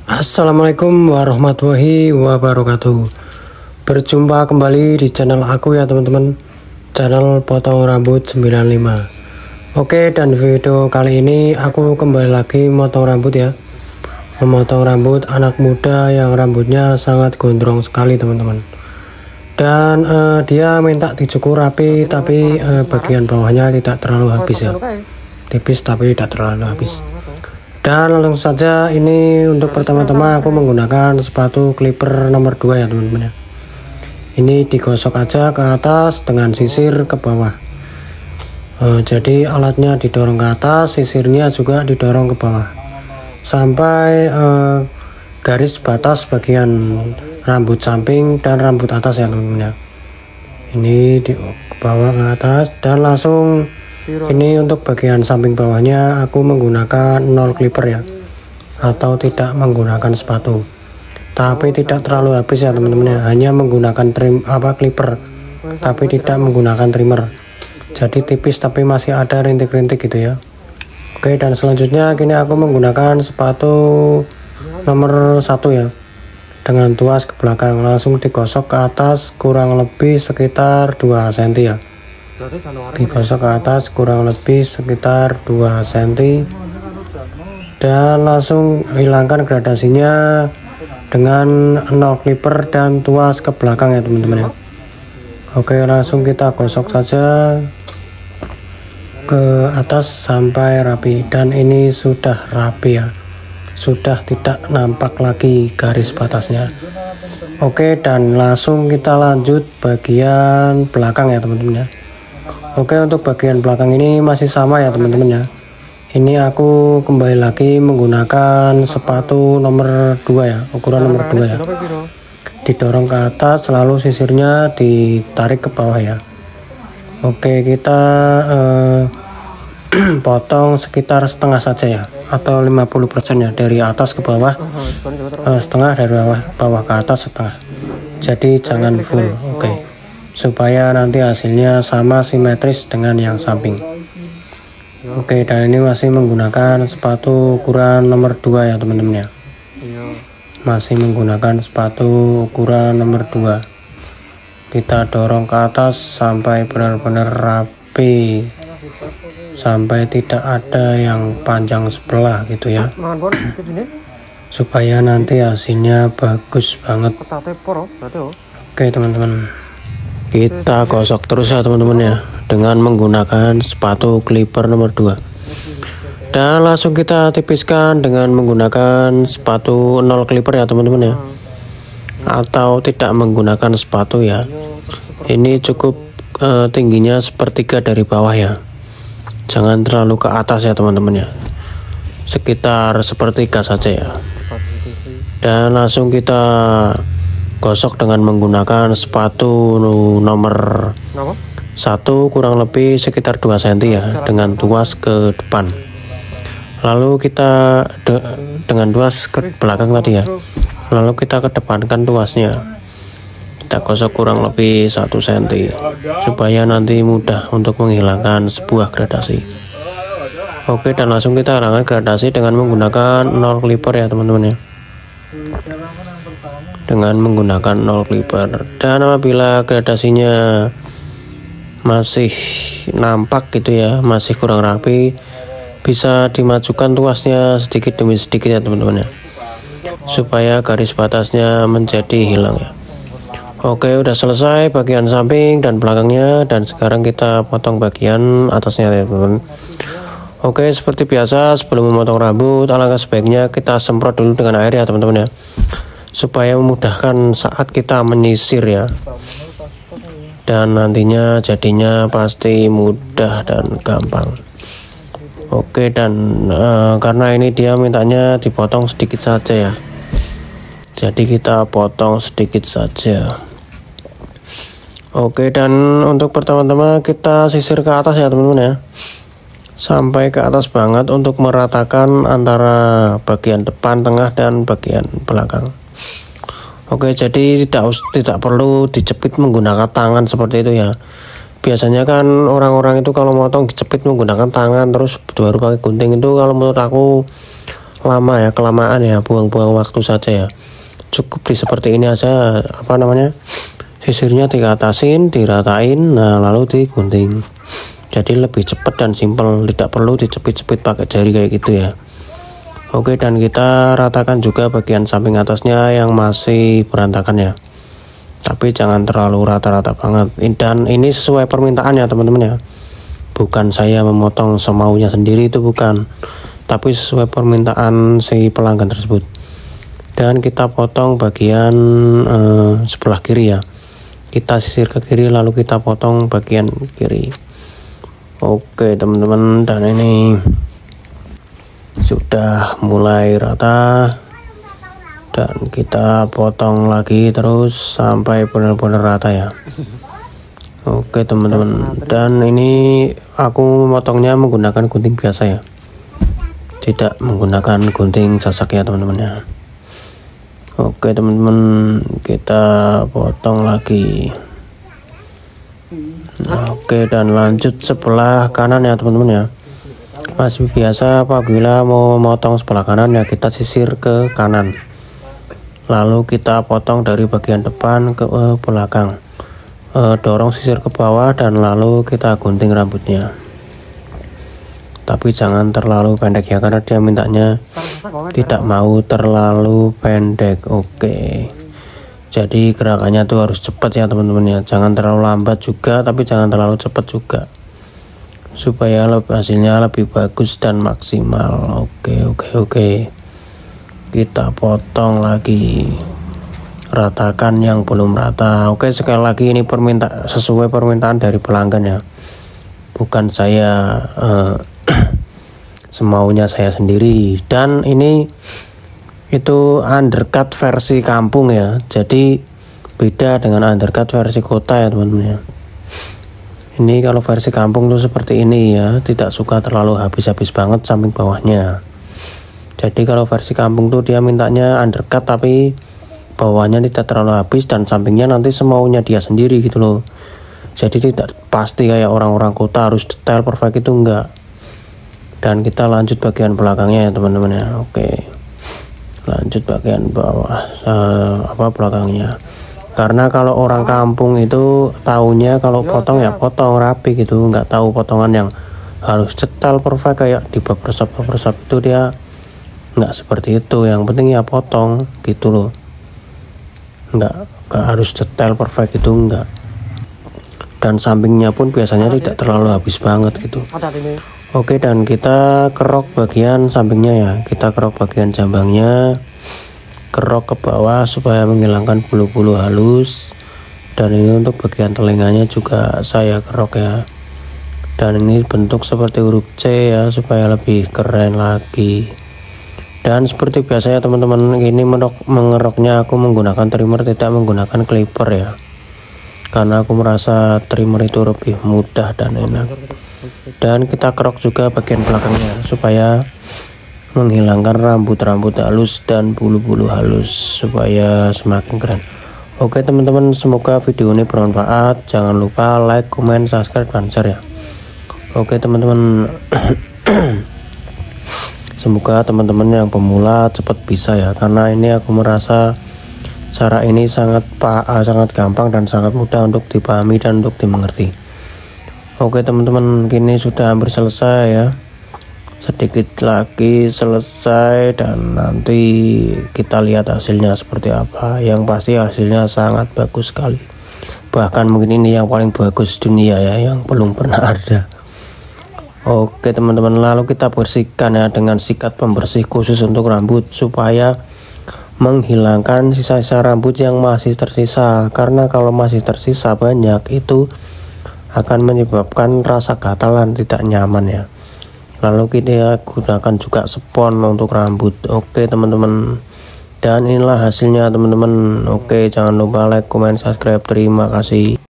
Assalamualaikum warahmatullahi wabarakatuh. Berjumpa kembali di channel aku ya teman-teman, channel potong rambut 95. Oke, dan video kali ini aku kembali lagi memotong rambut ya. Memotong rambut anak muda yang rambutnya sangat gondrong sekali teman-teman. Dan dia minta dicukur rapi, tapi bagian bawahnya tidak terlalu habis ya. Tipis tapi tidak terlalu habis. Dan langsung saja, ini untuk pertama-tama aku menggunakan sepatu clipper nomor 2 ya teman-teman ya. Ini digosok aja ke atas dengan sisir ke bawah. Jadi alatnya didorong ke atas, sisirnya juga didorong ke bawah sampai garis batas bagian rambut samping dan rambut atas ya teman-teman ya. Ini di bawah ke atas dan langsung. Ini untuk bagian samping bawahnya aku menggunakan 0 clipper ya, atau tidak menggunakan sepatu, tapi tidak terlalu habis ya teman-teman ya, hanya menggunakan clipper tapi tidak menggunakan trimmer, jadi tipis tapi masih ada rintik-rintik gitu ya. Oke, dan selanjutnya kini aku menggunakan sepatu nomor 1 ya, dengan tuas ke belakang, langsung digosok ke atas kurang lebih sekitar 2 cm ya. Digosok ke atas kurang lebih sekitar 2 cm dan langsung hilangkan gradasinya dengan 0 clipper dan tuas ke belakang ya teman-teman ya. Oke, langsung kita gosok saja ke atas sampai rapi, dan ini sudah rapi ya, sudah tidak nampak lagi garis batasnya. Oke, dan langsung kita lanjut bagian belakang ya teman-teman ya. Oke, untuk bagian belakang ini masih sama ya teman-teman ya. Ini aku kembali lagi menggunakan sepatu nomor 2 ya, ukuran nomor 2 ya. Didorong ke atas, lalu sisirnya ditarik ke bawah ya. Oke, kita potong sekitar setengah saja ya, atau 50% ya, dari atas ke bawah. Setengah dari bawah ke atas setengah. Jadi jangan full. Oke, supaya nanti hasilnya sama simetris dengan yang samping. Oke, dan ini masih menggunakan sepatu ukuran nomor 2 ya teman-teman ya. Masih menggunakan sepatu ukuran nomor 2. Kita dorong ke atas sampai benar-benar rapi, sampai tidak ada yang panjang sebelah gitu ya, supaya nanti hasilnya bagus banget. Oke teman-teman, kita gosok terus ya teman-teman ya, dengan menggunakan sepatu clipper nomor 2, dan langsung kita tipiskan dengan menggunakan sepatu 0 clipper ya teman-teman ya, atau tidak menggunakan sepatu ya. Ini cukup tingginya sepertiga dari bawah ya, jangan terlalu ke atas ya teman-teman ya, sekitar sepertiga saja ya. Dan langsung kita gosok dengan menggunakan sepatu nomor 1 kurang lebih sekitar 2 cm ya, dengan tuas ke depan. Lalu kita dengan tuas ke belakang tadi ya, lalu kita kedepankan tuasnya. Kita gosok kurang lebih 1 cm supaya nanti mudah untuk menghilangkan sebuah gradasi. Oke, dan langsung kita hilangkan gradasi dengan menggunakan 0 clipper ya teman-teman ya, dengan menggunakan 0 clipper. Dan apabila gradasinya masih nampak gitu ya, masih kurang rapi, bisa dimajukan tuasnya sedikit demi sedikit ya teman-teman ya, supaya garis batasnya menjadi hilang ya. Oke, udah selesai bagian samping dan belakangnya, dan sekarang kita potong bagian atasnya ya teman-teman. Oke, seperti biasa sebelum memotong rambut, alangkah sebaiknya kita semprot dulu dengan air ya teman-teman ya, supaya memudahkan saat kita menyisir ya, dan nantinya jadinya pasti mudah dan gampang. Oke, dan karena ini dia mintanya dipotong sedikit saja ya, jadi kita potong sedikit saja. Oke, dan untuk pertama-tama kita sisir ke atas ya teman-teman ya, sampai ke atas banget untuk meratakan antara bagian depan, tengah, dan bagian belakang. Oke, jadi tidak perlu dicepit menggunakan tangan seperti itu ya. Biasanya kan orang-orang itu kalau motong dicepit menggunakan tangan terus baru pakai gunting, itu kalau menurut aku lama ya, kelamaan ya, buang-buang waktu saja ya. Cukup di seperti ini aja, sisirnya dikatasin, diratain, nah lalu digunting. Jadi lebih cepat dan simpel, tidak perlu dicepit-cepit pakai jari kayak gitu ya. Oke, dan kita ratakan juga bagian samping atasnya yang masih berantakan ya. Tapi jangan terlalu rata-rata banget. Dan ini sesuai permintaan ya teman-teman ya. Bukan saya memotong semaunya sendiri, itu bukan. Tapi sesuai permintaan si pelanggan tersebut. Dan kita potong bagian sebelah kiri ya. Kita sisir ke kiri lalu kita potong bagian kiri. Oke teman-teman, dan ini sudah mulai rata. Dan kita potong lagi terus sampai benar-benar rata ya. Oke teman-teman, dan ini aku motongnya menggunakan gunting biasa ya, tidak menggunakan gunting sasak ya teman-teman ya. Oke teman-teman, kita potong lagi. Oke, dan lanjut sebelah kanan ya teman-teman ya. Masih biasa, apabila mau motong sebelah kanan ya kita sisir ke kanan, lalu kita potong dari bagian depan ke belakang, dorong sisir ke bawah, dan lalu kita gunting rambutnya. Tapi jangan terlalu pendek ya, karena dia mintanya tidak mau terlalu pendek. Oke, jadi gerakannya tuh harus cepat ya teman-teman ya, jangan terlalu lambat juga tapi jangan terlalu cepat juga, supaya hasilnya lebih bagus dan maksimal. Oke, kita potong lagi, ratakan yang belum rata. Oke, sekali lagi ini sesuai permintaan dari pelanggan ya, bukan saya semaunya saya sendiri. Dan ini itu undercut versi kampung ya, jadi beda dengan undercut versi kota ya teman-teman ya. Ini kalau versi kampung tuh seperti ini ya, tidak suka terlalu habis-habis banget samping bawahnya. Jadi kalau versi kampung tuh dia mintanya undercut tapi bawahnya tidak terlalu habis dan sampingnya nanti semaunya dia sendiri gitu loh. Jadi tidak pasti kayak orang-orang kota harus detail perfect, itu enggak. Dan kita lanjut bagian belakangnya ya teman-teman ya. Oke, lanjut bagian bawah belakangnya. Karena kalau orang kampung itu taunya kalau potong ya potong rapi gitu, nggak tahu potongan yang harus detail perfect kayak di barbershop itu dia nggak seperti itu. Yang penting ya potong gitu loh, nggak harus detail perfect itu enggak. Dan sampingnya pun biasanya tidak terlalu habis banget gitu. Oke, dan kita kerok bagian sampingnya ya, kita kerok bagian jambangnya, kerok ke bawah supaya menghilangkan bulu-bulu halus. Dan ini untuk bagian telinganya juga saya kerok ya. Dan ini bentuk seperti huruf C ya, supaya lebih keren lagi. Dan seperti biasa ya teman-teman, ini mengeroknya aku menggunakan trimmer, tidak menggunakan clipper ya, karena aku merasa trimmer itu lebih mudah dan enak. Dan kita kerok juga bagian belakangnya supaya menghilangkan rambut-rambut halus dan bulu-bulu halus supaya semakin keren. Oke teman-teman, semoga video ini bermanfaat. Jangan lupa like, comment, subscribe, dan share ya. Oke teman-teman, semoga teman-teman yang pemula cepat bisa ya, karena ini aku merasa cara ini sangat gampang dan sangat mudah untuk dipahami dan untuk dimengerti. Oke teman-teman, kini sudah hampir selesai ya, sedikit lagi selesai, dan nanti kita lihat hasilnya seperti apa. Yang pasti hasilnya sangat bagus sekali, bahkan mungkin ini yang paling bagus dunia ya, yang belum pernah ada. Oke teman-teman, lalu kita bersihkan ya dengan sikat pembersih khusus untuk rambut supaya menghilangkan sisa-sisa rambut yang masih tersisa. Karena kalau masih tersisa banyak itu akan menyebabkan rasa gatal dan tidak nyaman ya. Lalu kita gunakan juga spons untuk rambut. Oke teman-teman, dan inilah hasilnya teman-teman. Oke, jangan lupa like, comment, subscribe. Terima kasih.